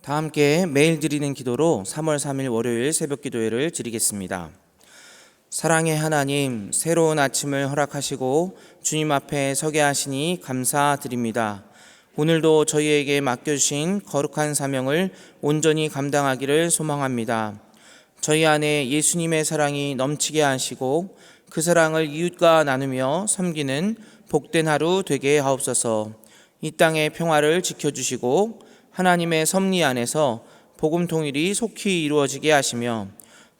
다 함께 매일 드리는 기도로 3월 3일 월요일 새벽 기도회를 드리겠습니다. 사랑의 하나님, 새로운 아침을 허락하시고 주님 앞에 서게 하시니 감사드립니다. 오늘도 저희에게 맡겨주신 거룩한 사명을 온전히 감당하기를 소망합니다. 저희 안에 예수님의 사랑이 넘치게 하시고 그 사랑을 이웃과 나누며 섬기는 복된 하루 되게 하옵소서. 이 땅의 평화를 지켜주시고 하나님의 섭리 안에서 복음 통일이 속히 이루어지게 하시며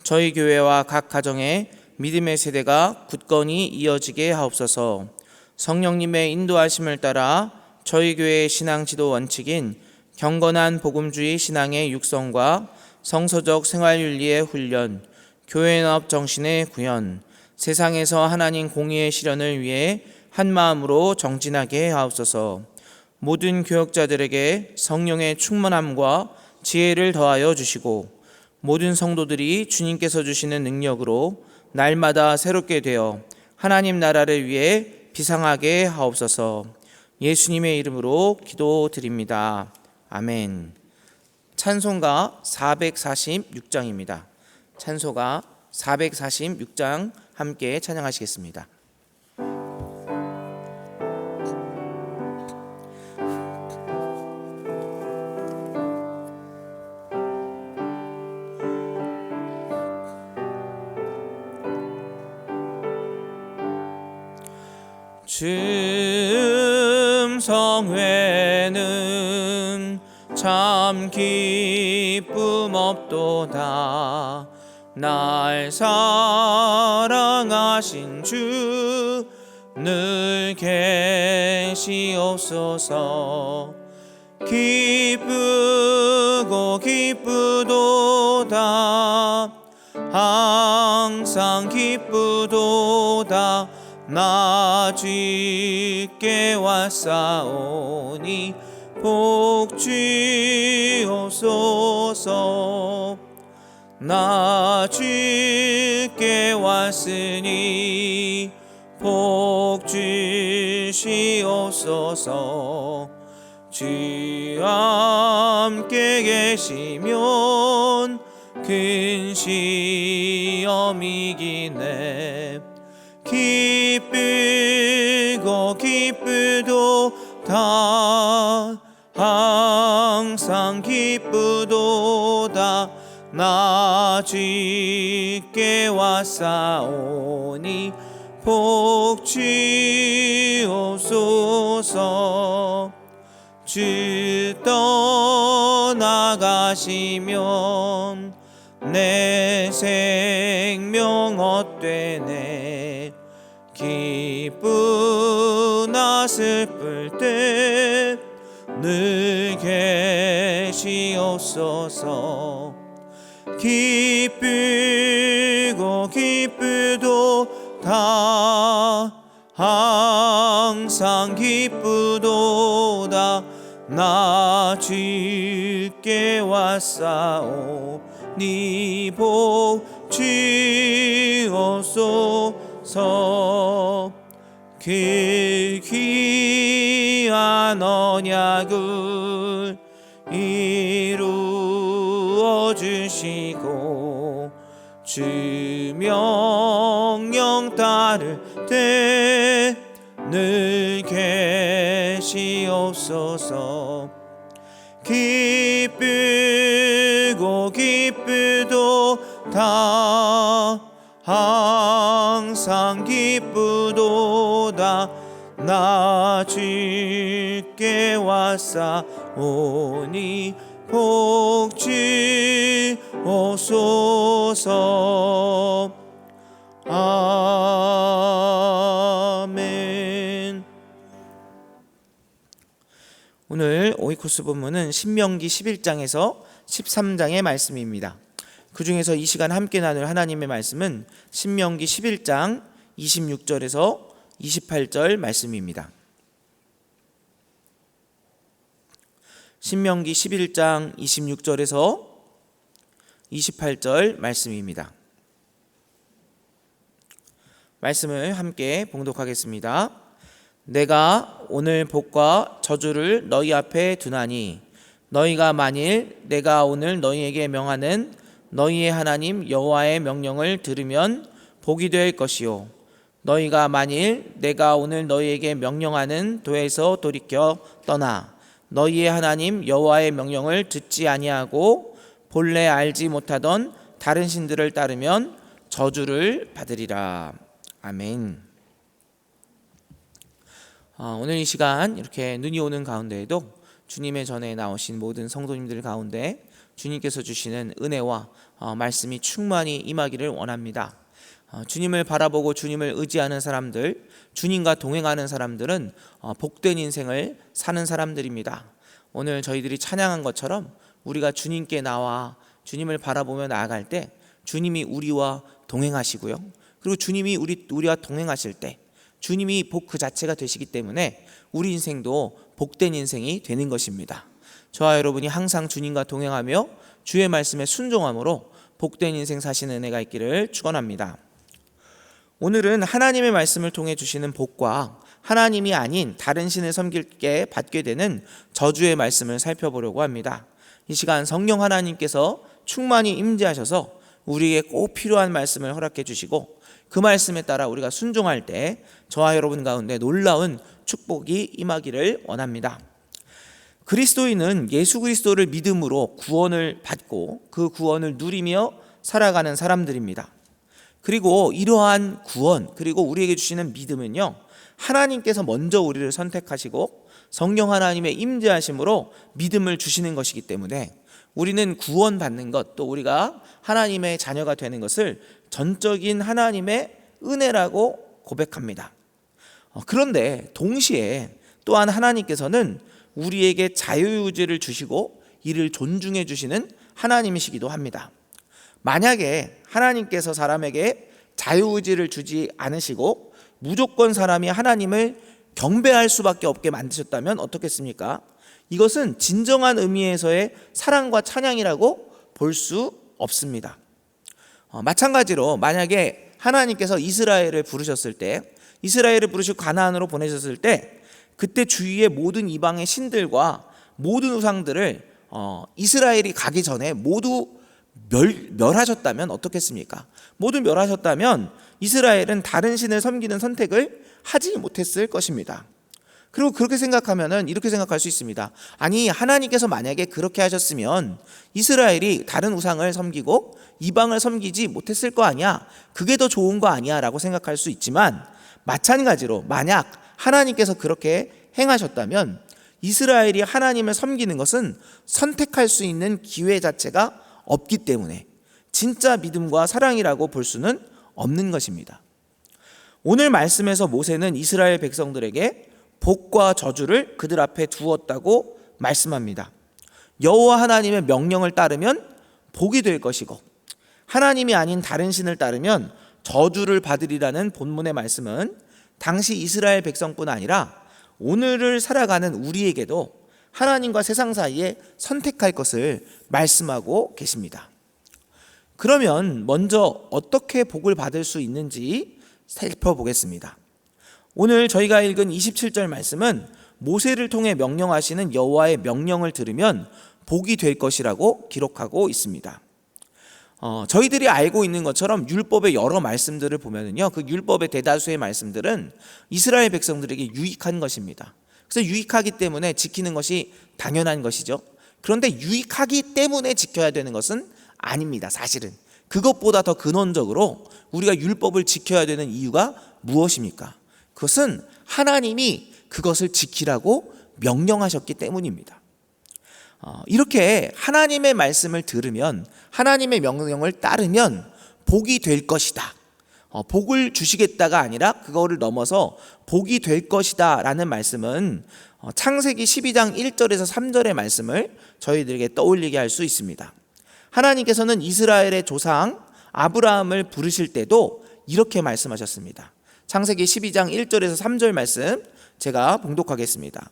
저희 교회와 각 가정에 믿음의 세대가 굳건히 이어지게 하옵소서. 성령님의 인도하심을 따라 저희 교회의 신앙 지도 원칙인 경건한 복음주의 신앙의 육성과 성서적 생활윤리의 훈련, 교회연합 정신의 구현, 세상에서 하나님 공의의 실현을 위해 한 마음으로 정진하게 하옵소서. 모든 교역자들에게 성령의 충만함과 지혜를 더하여 주시고 모든 성도들이 주님께서 주시는 능력으로 날마다 새롭게 되어 하나님 나라를 위해 비상하게 하옵소서. 예수님의 이름으로 기도드립니다. 아멘. 찬송가 446장입니다. 찬송가 446장 함께 찬양하시겠습니다. 즈음성회는 참 기쁨 없도다. 날 사랑하신 주 늘 계시옵소서. 기쁘고 기쁘도다. 항상 기쁘도다. 나 주께 왔사오니 복 주옵소서. 나 주께 왔으니 복 주시옵소서. 주 함께 계시면 큰 시험이기네. 기쁘고 기쁘도다. 항상 기쁘도다. 나 주께 왔사오니 복 주옵소서. 주 떠나가시면 내 생명 헛되네. 기쁘나 슬플 때 늘 계시옵소서. 기쁘고 기쁘도다. 항상 기쁘도다. 나 주께 왔사오니 복 주옵소서. 그 귀한 언약을 이루어 주시고 주 명령 따를 때 늘 계시옵소서. 기쁘고 기쁘도다. 항상 기쁘도다. 나 주께 왔사오니 복 주옵소서. 아멘. 오늘 오이코스 본문은 신명기 11장에서 13장의 말씀입니다. 그 중에서 이 시간 함께 나눌 하나님의 말씀은 신명기 11장 26절에서 28절 말씀입니다. 신명기 11장 26절에서 28절 말씀입니다. 말씀을 함께 봉독하겠습니다. 내가 오늘 복과 저주를 너희 앞에 두나니 너희가 만일 내가 오늘 너희에게 명하는 너희의 하나님 여호와의 명령을 들으면 복이 될 것이요 너희가 만일 내가 오늘 너희에게 명령하는 도에서 돌이켜 떠나 너희의 하나님 여호와의 명령을 듣지 아니하고 본래 알지 못하던 다른 신들을 따르면 저주를 받으리라. 아멘. 오늘 이 시간 이렇게 눈이 오는 가운데에도 주님의 전에 나오신 모든 성도님들 가운데 주님께서 주시는 은혜와 말씀이 충만히 임하기를 원합니다. 주님을 바라보고 주님을 의지하는 사람들, 주님과 동행하는 사람들은 복된 인생을 사는 사람들입니다. 오늘 저희들이 찬양한 것처럼 우리가 주님께 나와 주님을 바라보며 나아갈 때 주님이 우리와 동행하시고요. 그리고 주님이 우리와 동행하실 때 주님이 복 그 자체가 되시기 때문에 우리 인생도 복된 인생이 되는 것입니다. 저와 여러분이 항상 주님과 동행하며 주의 말씀에 순종함으로 복된 인생 사시는 은혜가 있기를 축원합니다. 오늘은 하나님의 말씀을 통해 주시는 복과 하나님이 아닌 다른 신을 섬길 때 받게 되는 저주의 말씀을 살펴보려고 합니다. 이 시간 성령 하나님께서 충만히 임재하셔서 우리에게 꼭 필요한 말씀을 허락해 주시고 그 말씀에 따라 우리가 순종할 때 저와 여러분 가운데 놀라운 축복이 임하기를 원합니다. 그리스도인은 예수 그리스도를 믿음으로 구원을 받고 그 구원을 누리며 살아가는 사람들입니다. 그리고 이러한 구원 그리고 우리에게 주시는 믿음은요, 하나님께서 먼저 우리를 선택하시고 성령 하나님의 임재하심으로 믿음을 주시는 것이기 때문에 우리는 구원받는 것, 또 우리가 하나님의 자녀가 되는 것을 전적인 하나님의 은혜라고 고백합니다. 그런데 동시에 또한 하나님께서는 우리에게 자유의지를 주시고 이를 존중해 주시는 하나님이시기도 합니다. 만약에 하나님께서 사람에게 자유의지를 주지 않으시고 무조건 사람이 하나님을 경배할 수밖에 없게 만드셨다면 어떻겠습니까? 이것은 진정한 의미에서의 사랑과 찬양이라고 볼 수 없습니다. 마찬가지로 만약에 하나님께서 이스라엘을 부르셨을 때, 이스라엘을 부르시고 가나안으로 보내셨을 때 그때 주위의 모든 이방의 신들과 모든 우상들을 이스라엘이 가기 전에 모두 멸하셨다면 어떻겠습니까? 모두 멸하셨다면 이스라엘은 다른 신을 섬기는 선택을 하지 못했을 것입니다. 그리고 그렇게 생각하면은 이렇게 생각할 수 있습니다. 아니, 하나님께서 만약에 그렇게 하셨으면 이스라엘이 다른 우상을 섬기고 이방을 섬기지 못했을 거 아니야? 그게 더 좋은 거 아니야? 라고 생각할 수 있지만, 마찬가지로 만약 하나님께서 그렇게 행하셨다면 이스라엘이 하나님을 섬기는 것은 선택할 수 있는 기회 자체가 없기 때문에 진짜 믿음과 사랑이라고 볼 수는 없는 것입니다. 오늘 말씀에서 모세는 이스라엘 백성들에게 복과 저주를 그들 앞에 두었다고 말씀합니다. 여호와 하나님의 명령을 따르면 복이 될 것이고 하나님이 아닌 다른 신을 따르면 저주를 받으리라는 본문의 말씀은 당시 이스라엘 백성뿐 아니라 오늘을 살아가는 우리에게도 하나님과 세상 사이에 선택할 것을 말씀하고 계십니다. 그러면 먼저 어떻게 복을 받을 수 있는지 살펴보겠습니다. 오늘 저희가 읽은 27절 말씀은 모세를 통해 명령하시는 여호와의 명령을 들으면 복이 될 것이라고 기록하고 있습니다. 저희들이 알고 있는 것처럼 율법의 여러 말씀들을 보면은요, 그 율법의 대다수의 말씀들은 이스라엘 백성들에게 유익한 것입니다. 그래서 유익하기 때문에 지키는 것이 당연한 것이죠. 그런데 유익하기 때문에 지켜야 되는 것은 아닙니다. 사실은 그것보다 더 근원적으로 우리가 율법을 지켜야 되는 이유가 무엇입니까? 그것은 하나님이 그것을 지키라고 명령하셨기 때문입니다. 이렇게 하나님의 말씀을 들으면, 하나님의 명령을 따르면 복이 될 것이다. 복을 주시겠다가 아니라 그거를 넘어서 복이 될 것이다 라는 말씀은 창세기 12장 1절에서 3절의 말씀을 저희들에게 떠올리게 할 수 있습니다. 하나님께서는 이스라엘의 조상 아브라함을 부르실 때도 이렇게 말씀하셨습니다. 창세기 12장 1절에서 3절 말씀 제가 봉독하겠습니다.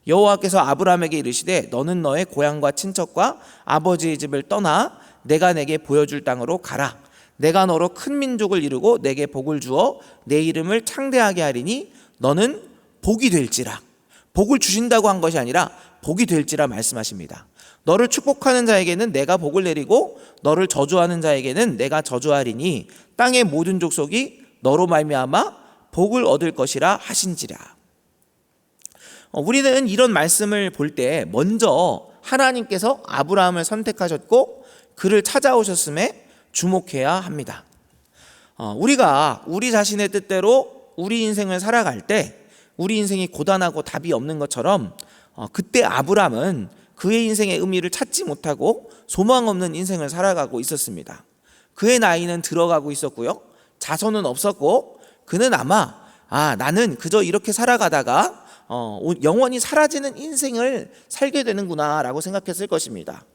여호와께서 아브라함에게 이르시되 너는 너의 고향과 친척과 아버지의 집을 떠나 내가 내게 보여줄 땅으로 가라. 내가 너로 큰 민족을 이루고 내게 복을 주어 내 이름을 창대하게 하리니 너는 복이 될지라. 복을 주신다고 한 것이 아니라 복이 될지라 말씀하십니다. 너를 축복하는 자에게는 내가 복을 내리고 너를 저주하는 자에게는 내가 저주하리니 땅의 모든 족속이 너로 말미암아 복을 얻을 것이라 하신지라. 우리는 이런 말씀을 볼 때 먼저 하나님께서 아브라함을 선택하셨고 그를 찾아오셨음에 주목해야 합니다. 우리가 우리 자신의 뜻대로 우리 인생을 살아갈 때 우리 인생이 고단하고 답이 없는 것처럼 그때 아브라함은 그의 인생의 의미를 찾지 못하고 소망 없는 인생을 살아가고 있었습니다. 그의 나이는 들어가고 있었고요, 자손은 없었고 그는 아마 나는 그저 이렇게 살아가다가 영원히 사라지는 인생을 살게 되는구나 라고 생각했을 것입니다.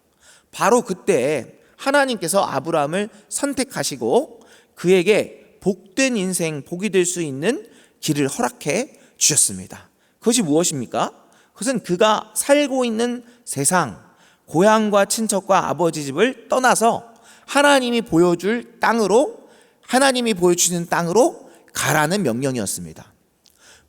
바로 그때 하나님께서 아브라함을 선택하시고 그에게 복된 인생, 복이 될 수 있는 길을 허락해 주셨습니다. 그것이 무엇입니까? 그것은 그가 살고 있는 세상, 고향과 친척과 아버지 집을 떠나서 하나님이 보여줄 땅으로, 하나님이 보여주시는 땅으로 가라는 명령이었습니다.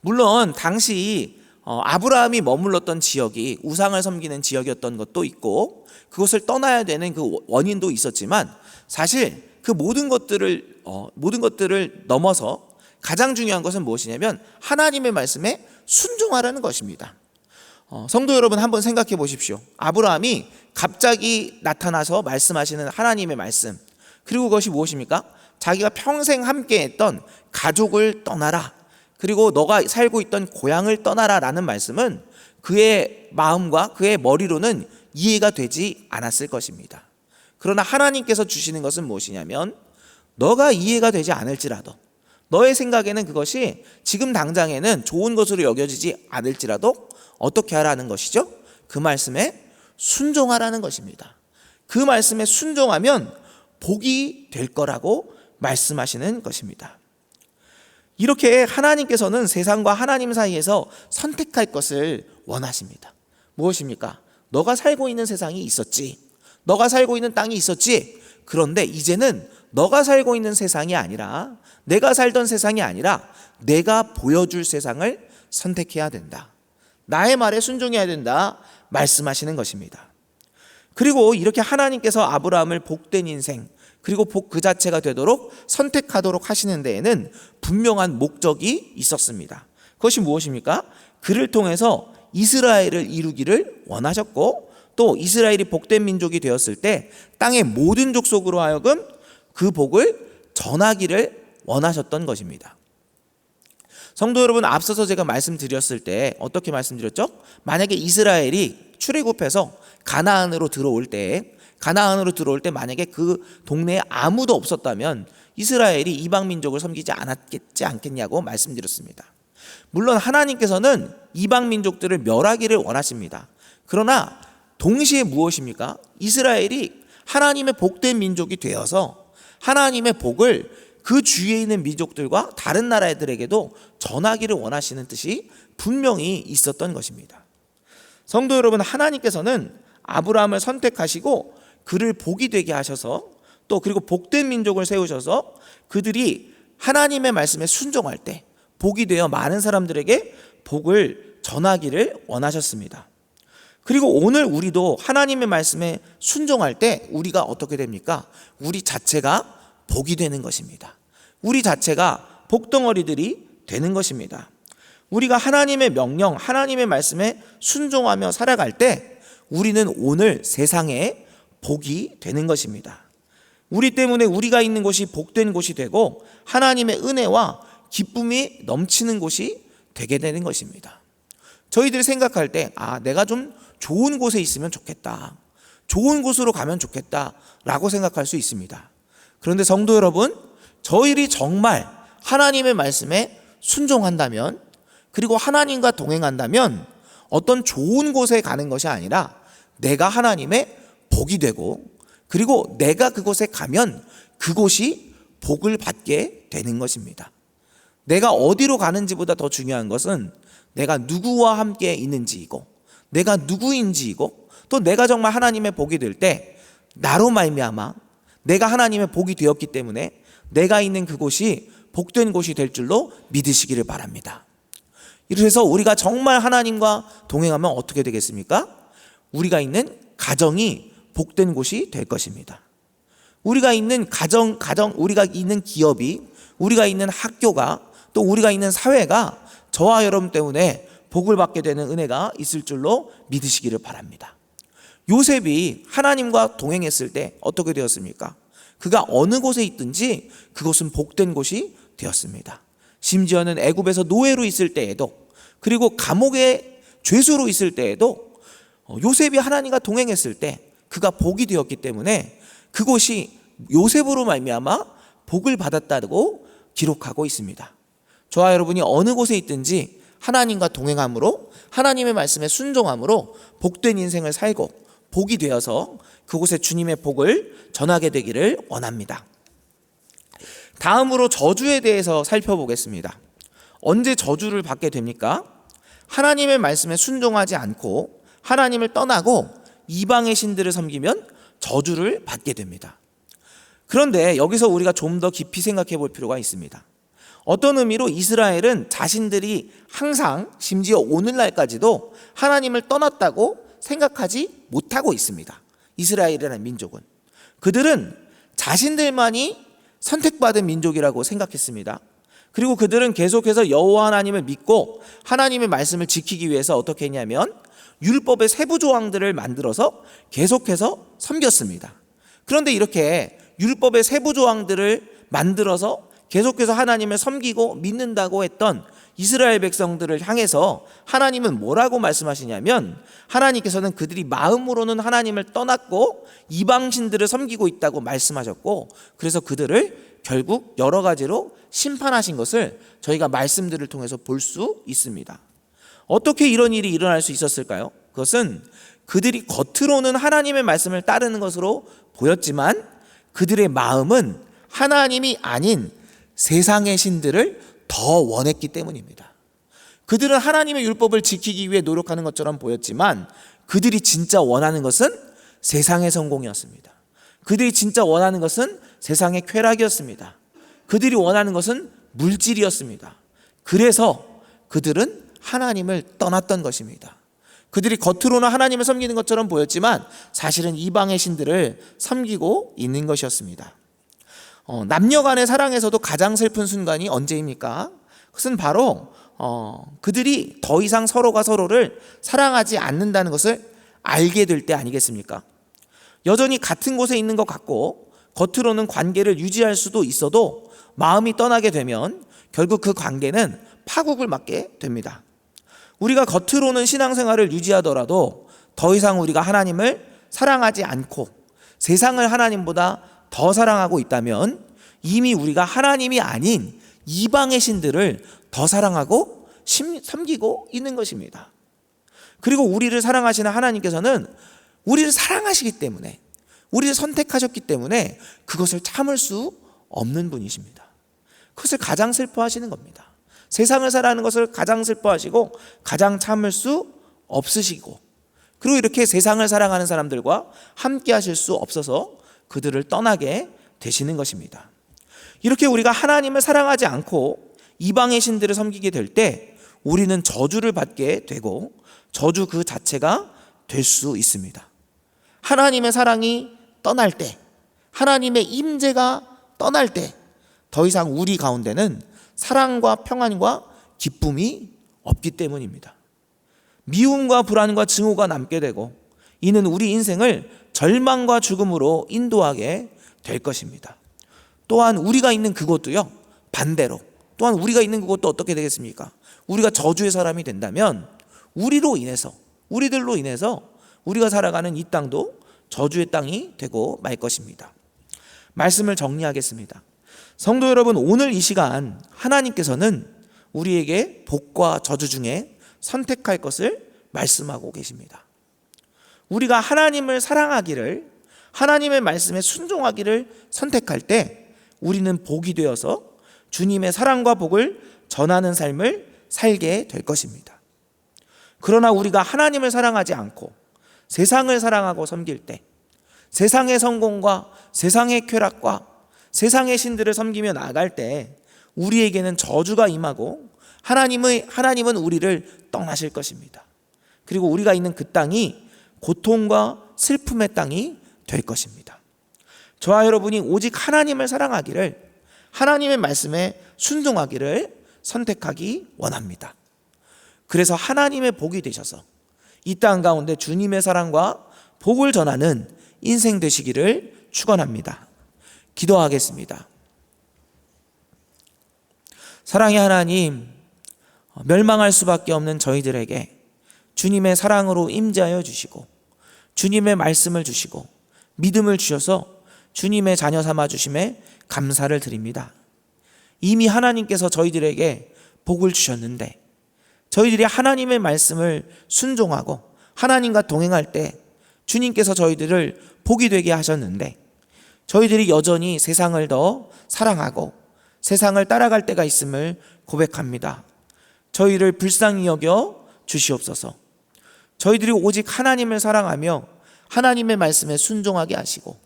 물론 당시 아브라함이 머물렀던 지역이 우상을 섬기는 지역이었던 것도 있고 그것을 떠나야 되는 그 원인도 있었지만 사실 그 모든 것들을 넘어서 가장 중요한 것은 무엇이냐면 하나님의 말씀에 순종하라는 것입니다. 성도 여러분, 한번 생각해 보십시오. 아브라함이 갑자기 나타나서 말씀하시는 하나님의 말씀, 그리고 그것이 무엇입니까? 자기가 평생 함께했던 가족을 떠나라, 그리고 너가 살고 있던 고향을 떠나라 라는 말씀은 그의 마음과 그의 머리로는 이해가 되지 않았을 것입니다. 그러나 하나님께서 주시는 것은 무엇이냐면 너가 이해가 되지 않을지라도, 너의 생각에는 그것이 지금 당장에는 좋은 것으로 여겨지지 않을지라도 어떻게 하라는 것이죠? 그 말씀에 순종하라는 것입니다. 그 말씀에 순종하면 복이 될 거라고 말씀하시는 것입니다. 이렇게 하나님께서는 세상과 하나님 사이에서 선택할 것을 원하십니다. 무엇입니까? 너가 살고 있는 세상이 있었지, 너가 살고 있는 땅이 있었지. 그런데 이제는 너가 살고 있는 세상이 아니라, 내가 살던 세상이 아니라 내가 보여줄 세상을 선택해야 된다, 나의 말에 순종해야 된다 말씀하시는 것입니다. 그리고 이렇게 하나님께서 아브라함을 복된 인생, 그리고 복 그 자체가 되도록 선택하도록 하시는 데에는 분명한 목적이 있었습니다. 그것이 무엇입니까? 그를 통해서 이스라엘을 이루기를 원하셨고, 또 이스라엘이 복된 민족이 되었을 때 땅의 모든 족속으로 하여금 그 복을 전하기를 원하셨던 것입니다. 성도 여러분, 앞서서 제가 말씀드렸을 때 어떻게 말씀드렸죠? 만약에 이스라엘이 출애굽해서 가나안으로 들어올 때 만약에 그 동네에 아무도 없었다면 이스라엘이 이방 민족을 섬기지 않겠냐고 말씀드렸습니다. 물론 하나님께서는 이방 민족들을 멸하기를 원하십니다. 그러나 동시에 무엇입니까? 이스라엘이 하나님의 복된 민족이 되어서 하나님의 복을 그 주위에 있는 민족들과 다른 나라들에게도 전하기를 원하시는 뜻이 분명히 있었던 것입니다. 성도 여러분, 하나님께서는 아브라함을 선택하시고 그를 복이 되게 하셔서, 또 그리고 복된 민족을 세우셔서 그들이 하나님의 말씀에 순종할 때 복이 되어 많은 사람들에게 복을 전하기를 원하셨습니다. 그리고 오늘 우리도 하나님의 말씀에 순종할 때 우리가 어떻게 됩니까? 우리 자체가 복이 되는 것입니다. 우리 자체가 복덩어리들이 되는 것입니다. 우리가 하나님의 명령, 하나님의 말씀에 순종하며 살아갈 때 우리는 오늘 세상에 복이 되는 것입니다. 우리 때문에 우리가 있는 곳이 복된 곳이 되고 하나님의 은혜와 기쁨이 넘치는 곳이 되게 되는 것입니다. 저희들이 생각할 때 내가 좀 좋은 곳에 있으면 좋겠다, 좋은 곳으로 가면 좋겠다 라고 생각할 수 있습니다. 그런데 성도 여러분, 저희들이 정말 하나님의 말씀에 순종한다면, 그리고 하나님과 동행한다면 어떤 좋은 곳에 가는 것이 아니라 내가 하나님의 복이 되고, 그리고 내가 그곳에 가면 그곳이 복을 받게 되는 것입니다. 내가 어디로 가는지보다 더 중요한 것은 내가 누구와 함께 있는지이고, 내가 누구인지이고, 또 내가 정말 하나님의 복이 될 때 나로 말미암아 내가 하나님의 복이 되었기 때문에 내가 있는 그곳이 복된 곳이 될 줄로 믿으시기를 바랍니다. 이래서 우리가 정말 하나님과 동행하면 어떻게 되겠습니까? 우리가 있는 가정이 복된 곳이 될 것입니다. 우리가 있는 가정, 우리가 있는 기업이, 우리가 있는 학교가, 또 우리가 있는 사회가 저와 여러분 때문에 복을 받게 되는 은혜가 있을 줄로 믿으시기를 바랍니다. 요셉이 하나님과 동행했을 때 어떻게 되었습니까? 그가 어느 곳에 있든지 그곳은 복된 곳이 되었습니다. 심지어는 애굽에서 노예로 있을 때에도, 그리고 감옥의 죄수로 있을 때에도 요셉이 하나님과 동행했을 때 그가 복이 되었기 때문에 그곳이 요셉으로 말미암아 복을 받았다고 기록하고 있습니다. 저와 여러분이 어느 곳에 있든지 하나님과 동행함으로, 하나님의 말씀에 순종함으로 복된 인생을 살고 복이 되어서 그곳에 주님의 복을 전하게 되기를 원합니다. 다음으로 저주에 대해서 살펴보겠습니다. 언제 저주를 받게 됩니까? 하나님의 말씀에 순종하지 않고 하나님을 떠나고 이방의 신들을 섬기면 저주를 받게 됩니다. 그런데 여기서 우리가 좀 더 깊이 생각해 볼 필요가 있습니다. 어떤 의미로 이스라엘은 자신들이 항상, 심지어 오늘날까지도 하나님을 떠났다고 생각하지 못하고 있습니다. 이스라엘이라는 민족은, 그들은 자신들만이 선택받은 민족이라고 생각했습니다. 그리고 그들은 계속해서 여호와 하나님을 믿고 하나님의 말씀을 지키기 위해서 어떻게 했냐면 율법의 세부 조항들을 만들어서 계속해서 섬겼습니다. 그런데 이렇게 율법의 세부 조항들을 만들어서 계속해서 하나님을 섬기고 믿는다고 했던 이스라엘 백성들을 향해서 하나님은 뭐라고 말씀하시냐면, 하나님께서는 그들이 마음으로는 하나님을 떠났고 이방신들을 섬기고 있다고 말씀하셨고, 그래서 그들을 결국 여러 가지로 심판하신 것을 저희가 말씀들을 통해서 볼 수 있습니다. 어떻게 이런 일이 일어날 수 있었을까요? 그것은 그들이 겉으로는 하나님의 말씀을 따르는 것으로 보였지만 그들의 마음은 하나님이 아닌 세상의 신들을 더 원했기 때문입니다. 그들은 하나님의 율법을 지키기 위해 노력하는 것처럼 보였지만 그들이 진짜 원하는 것은 세상의 성공이었습니다. 그들이 진짜 원하는 것은 세상의 쾌락이었습니다. 그들이 원하는 것은 물질이었습니다. 그래서 그들은 하나님을 떠났던 것입니다. 그들이 겉으로는 하나님을 섬기는 것처럼 보였지만 사실은 이방의 신들을 섬기고 있는 것이었습니다. 남녀 간의 사랑에서도 가장 슬픈 순간이 언제입니까? 그것은 바로 그들이 더 이상 서로가 서로를 사랑하지 않는다는 것을 알게 될 때 아니겠습니까? 여전히 같은 곳에 있는 것 같고 겉으로는 관계를 유지할 수도 있어도 마음이 떠나게 되면 결국 그 관계는 파국을 맞게 됩니다. 우리가 겉으로는 신앙생활을 유지하더라도 더 이상 우리가 하나님을 사랑하지 않고 세상을 하나님보다 더 사랑하고 있다면 이미 우리가 하나님이 아닌 이방의 신들을 더 사랑하고 섬기고 있는 것입니다. 그리고 우리를 사랑하시는 하나님께서는 우리를 사랑하시기 때문에, 우리를 선택하셨기 때문에 그것을 참을 수 없는 분이십니다. 그것을 가장 슬퍼하시는 겁니다. 세상을 살아가는 것을 가장 슬퍼하시고 가장 참을 수 없으시고, 그리고 이렇게 세상을 사랑하는 사람들과 함께 하실 수 없어서 그들을 떠나게 되시는 것입니다. 이렇게 우리가 하나님을 사랑하지 않고 이방의 신들을 섬기게 될 때 우리는 저주를 받게 되고 저주 그 자체가 될 수 있습니다. 하나님의 사랑이 떠날 때, 하나님의 임재가 떠날 때 더 이상 우리 가운데는 사랑과 평안과 기쁨이 없기 때문입니다. 미움과 불안과 증오가 남게 되고 이는 우리 인생을 절망과 죽음으로 인도하게 될 것입니다. 또한 우리가 있는 그곳도요, 반대로 또한 우리가 있는 그곳도 어떻게 되겠습니까? 우리가 저주의 사람이 된다면 우리들로 인해서 우리가 살아가는 이 땅도 저주의 땅이 되고 말 것입니다. 말씀을 정리하겠습니다. 성도 여러분, 오늘 이 시간 하나님께서는 우리에게 복과 저주 중에 선택할 것을 말씀하고 계십니다. 우리가 하나님을 사랑하기를, 하나님의 말씀에 순종하기를 선택할 때 우리는 복이 되어서 주님의 사랑과 복을 전하는 삶을 살게 될 것입니다. 그러나 우리가 하나님을 사랑하지 않고 세상을 사랑하고 섬길 때, 세상의 성공과 세상의 쾌락과 세상의 신들을 섬기며 나아갈 때 우리에게는 저주가 임하고 하나님은 우리를 떠나실 것입니다. 그리고 우리가 있는 그 땅이 고통과 슬픔의 땅이 될 것입니다. 저와 여러분이 오직 하나님을 사랑하기를, 하나님의 말씀에 순종하기를 선택하기 원합니다. 그래서 하나님의 복이 되셔서 이 땅 가운데 주님의 사랑과 복을 전하는 인생 되시기를 축원합니다. 기도하겠습니다. 사랑의 하나님, 멸망할 수밖에 없는 저희들에게 주님의 사랑으로 임재하여 주시고 주님의 말씀을 주시고 믿음을 주셔서 주님의 자녀 삼아 주심에 감사를 드립니다. 이미 하나님께서 저희들에게 복을 주셨는데 저희들이 하나님의 말씀을 순종하고 하나님과 동행할 때 주님께서 저희들을 복이 되게 하셨는데 저희들이 여전히 세상을 더 사랑하고 세상을 따라갈 때가 있음을 고백합니다. 저희를 불쌍히 여겨 주시옵소서. 저희들이 오직 하나님을 사랑하며 하나님의 말씀에 순종하게 하시고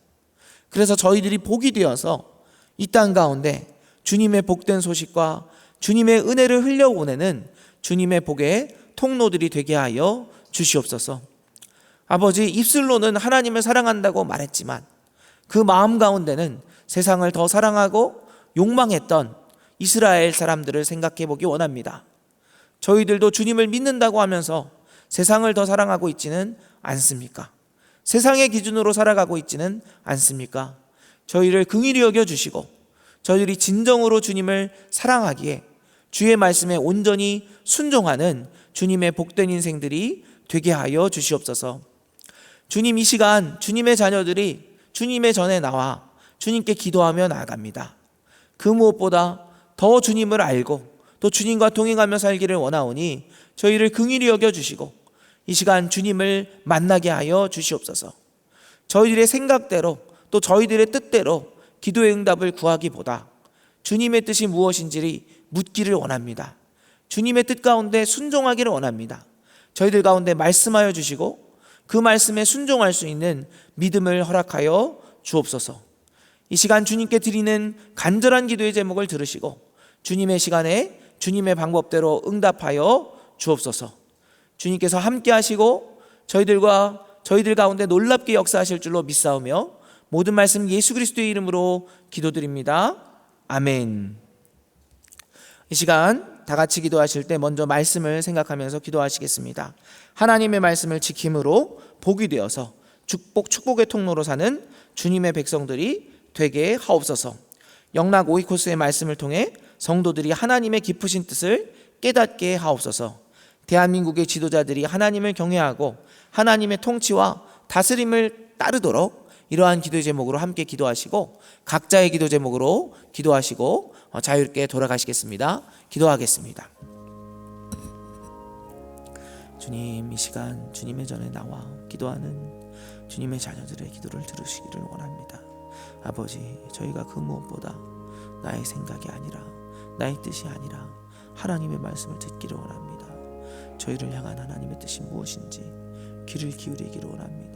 그래서 저희들이 복이 되어서 이 땅 가운데 주님의 복된 소식과 주님의 은혜를 흘려보내는 주님의 복의 통로들이 되게 하여 주시옵소서. 아버지, 입술로는 하나님을 사랑한다고 말했지만 그 마음 가운데는 세상을 더 사랑하고 욕망했던 이스라엘 사람들을 생각해 보기 원합니다. 저희들도 주님을 믿는다고 하면서 세상을 더 사랑하고 있지는 않습니까? 세상의 기준으로 살아가고 있지는 않습니까? 저희를 긍휼히 여겨주시고 저희들이 진정으로 주님을 사랑하기에 주의 말씀에 온전히 순종하는 주님의 복된 인생들이 되게 하여 주시옵소서. 주님, 이 시간 주님의 자녀들이 주님의 전에 나와 주님께 기도하며 나아갑니다. 그 무엇보다 더 주님을 알고 또 주님과 동행하며 살기를 원하오니 저희를 긍휼히 여겨주시고 이 시간 주님을 만나게 하여 주시옵소서. 저희들의 생각대로 또 저희들의 뜻대로 기도의 응답을 구하기보다 주님의 뜻이 무엇인지 묻기를 원합니다. 주님의 뜻 가운데 순종하기를 원합니다. 저희들 가운데 말씀하여 주시고 그 말씀에 순종할 수 있는 믿음을 허락하여 주옵소서. 이 시간 주님께 드리는 간절한 기도의 제목을 들으시고 주님의 시간에 주님의 방법대로 응답하여 주옵소서. 주님께서 함께 하시고 저희들 가운데 놀랍게 역사하실 줄로 믿사오며 모든 말씀 예수 그리스도의 이름으로 기도드립니다. 아멘. 이 시간 다 같이 기도하실 때 먼저 말씀을 생각하면서 기도하시겠습니다. 하나님의 말씀을 지킴으로 복이 되어서 축복의 통로로 사는 주님의 백성들이 되게 하옵소서. 영락 오이코스의 말씀을 통해 성도들이 하나님의 깊으신 뜻을 깨닫게 하옵소서. 대한민국의 지도자들이 하나님을 경외하고 하나님의 통치와 다스림을 따르도록 이러한 기도의 제목으로 함께 기도하시고 각자의 기도 제목으로 기도하시고 자유롭게 돌아가시겠습니다. 기도하겠습니다. 주님, 이 시간 주님의 전에 나와 기도하는 주님의 자녀들의 기도를 들으시기를 원합니다. 아버지, 저희가 그 무엇보다 나의 생각이 아니라 나의 뜻이 아니라 하나님의 말씀을 듣기를 원합니다. 저희를 향한 하나님의 뜻이 무엇인지 귀를 기울이기를 원합니다.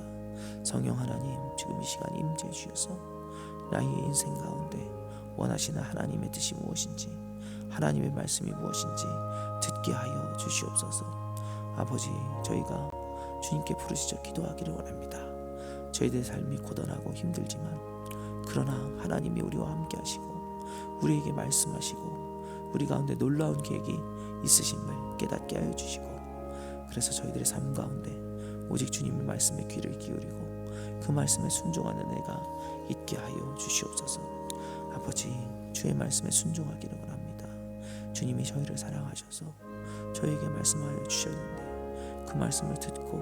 성령 하나님, 지금 이 시간 임재해 주셔서 나의 인생 가운데 원하시는 하나님의 뜻이 무엇인지 하나님의 말씀이 무엇인지 듣게 하여 주시옵소서. 아버지, 저희가 주님께 부르시죠 기도하기를 원합니다. 저희들의 삶이 고단하고 힘들지만 그러나 하나님이 우리와 함께 하시고 우리에게 말씀하시고 우리 가운데 놀라운 계획이 있으심을 깨닫게 하여 주시고 그래서 저희들의 삶 가운데 오직 주님의 말씀에 귀를 기울이고 그 말씀에 순종하는 애가 있게 하여 주시옵소서. 아버지, 주의 말씀에 순종하기를 원합니다. 주님이 저희를 사랑하셔서 저희에게 말씀하여 주셨는데 그 말씀을 듣고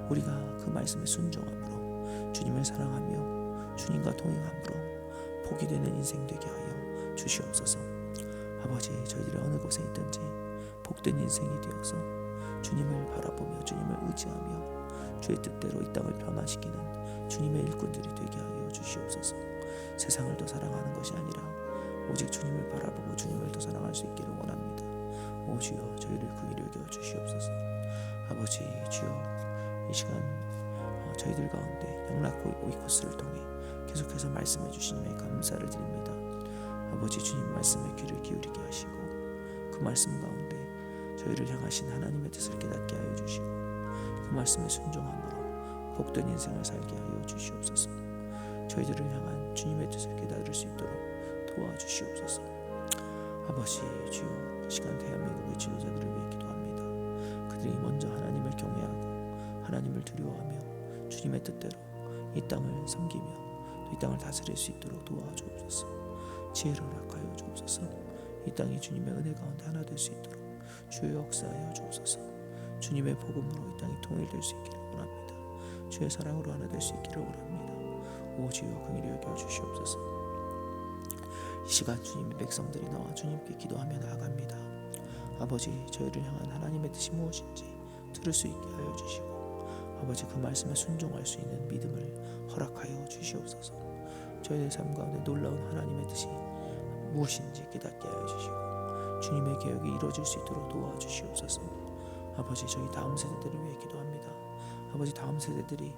우리가 그 말씀에 순종함으로 주님을 사랑하며 주님과 동행함으로 복이 되는 인생 되게 하여 주시옵소서. 아버지, 저희들이 어느 곳에 있든지 복된 인생이 되어서 주님을 바라보며 주님을 의지하며 주의 뜻대로 이 땅을 변화시키는 주님의 일꾼들이 되게 하여 주시옵소서. 세상을 더 사랑하는 것이 아니라 오직 주님을 바라보고 주님을 더 사랑할 수 있기를 원합니다. 오 주여, 저희를 긍휼히 여겨 주시옵소서. 아버지, 주여, 이 시간 저희들 가운데 영락 오이코스를 통해 계속해서 말씀해 주시니 감사를 드립니다. 아버지, 주님 말씀에 귀를 기울이게 하시고 그 말씀 가운데 저희를 향하신 하나님의 뜻을 깨닫게 하여 주시고 그 말씀에 순종함으로 복된 인생을 살게 하여 주시옵소서. 저희들을 향한 주님의 뜻을 깨달을 수 있도록 도와주시옵소서. 아버지 주여, 이 시간 대한민국의 지도자들을 위해 기도합니다. 그들이 먼저 하나님을 경외하고 하나님을 두려워하며 주님의 뜻대로 이 땅을 섬기며 또 이 땅을 다스릴 수 있도록 도와주옵소서. 지혜를 허락하여 주옵소서. 이 땅이 주님의 은혜 가운데 하나 될 수 있도록 주의 역사하여 주옵소서. 주님의 복음으로 이 땅이 통일될 수 있기를 원합니다. 주의 사랑으로 하나 될 수 있기를 원합니다. 오 주여, 긍휼히 여겨 주시옵소서. 이 시간 주님의 백성들이 나와 주님께 기도하며 나아갑니다. 아버지, 저희를 향한 하나님의 뜻이 무엇인지 들을 수 있게 하여 주시고 아버지, 그 말씀에 순종할 수 있는 믿음을 허락하여 주시옵소서. 저희의 삶 가운데 놀라운 하나님의 뜻이 무엇인지 깨닫게 하여 주시고 주님의 계획이 이루어질 수 있도록 도와주시옵소서. 아버지, 저희 다음 세대들을 위해 기도합니다. 아버지, 다음 세대들이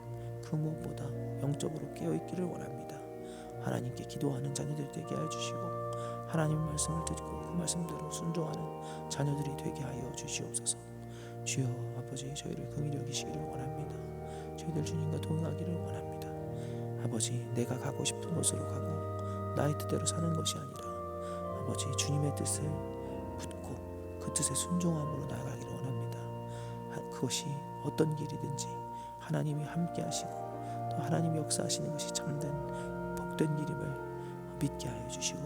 그 무엇보다 영적으로 깨어있기를 원합니다. 하나님께 기도하는 자녀들이 되게 하여 주시고 하나님의 말씀을 듣고 그 말씀대로 순종하는 자녀들이 되게 하여 주시옵소서. 주여, 아버지, 저희를 긍휼히 여기시기를 원합니다. 저희들 주님과 동행하기를 원합니다. 아버지, 내가 가고 싶은 곳으로 가고 나의 뜻대로 사는 것이 아니라 아버지, 주님의 뜻을 붙고 그 뜻에 순종함으로 나아가기를 원합니다. 그것이 어떤 길이든지 하나님이 함께 하시고 또 하나님이 역사하시는 것이 참된 복된 길임을 믿게 하여 주시고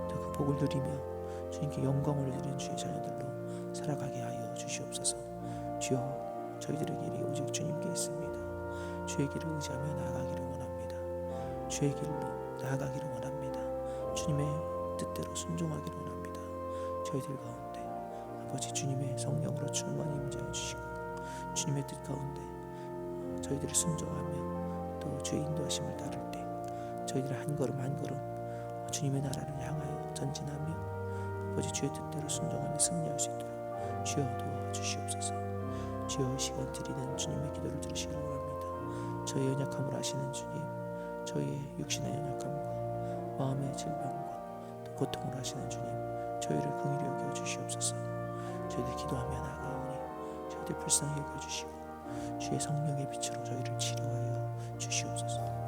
또 그 복을 누리며 주님께 영광을 드리는 주의 자녀들로 살아가게 하여 주시옵소서. 주여, 저희들의 길이 오직 주님께 있습니다. 주의 길을 의지하며 나아가기를 원합니다. 주의 길로 나아가기를 원합니다. 주님의 뜻대로 순종하기를 원합니다. 저희들 가운데 아버지, 주님의 성령으로 충만히 임재해 주시고 주님의 뜻 가운데 저희들이 순종하며 또 주의 인도하심을 따를 때 저희들의 한 걸음 한 걸음 주님의 나라를 향하여 전진하며 아버지, 주의 뜻대로 순종하며 승리할 수 있도록 주여 도와주시옵소서. 주여, 이 시간 드리는 주님의 기도를 들으시기를 원합니다. 저희의 연약함을 아시는 주님, 저희의 육신의 연약함과 마음의 질병과 또 고통을 아시는 주님, 저희를 긍휼히 여겨 주시옵소서. 저희들 기도하며 나아가오니 저희들 불쌍히 여겨 주시고 주의 성령의 빛으로 저희를 치료하여 주시옵소서.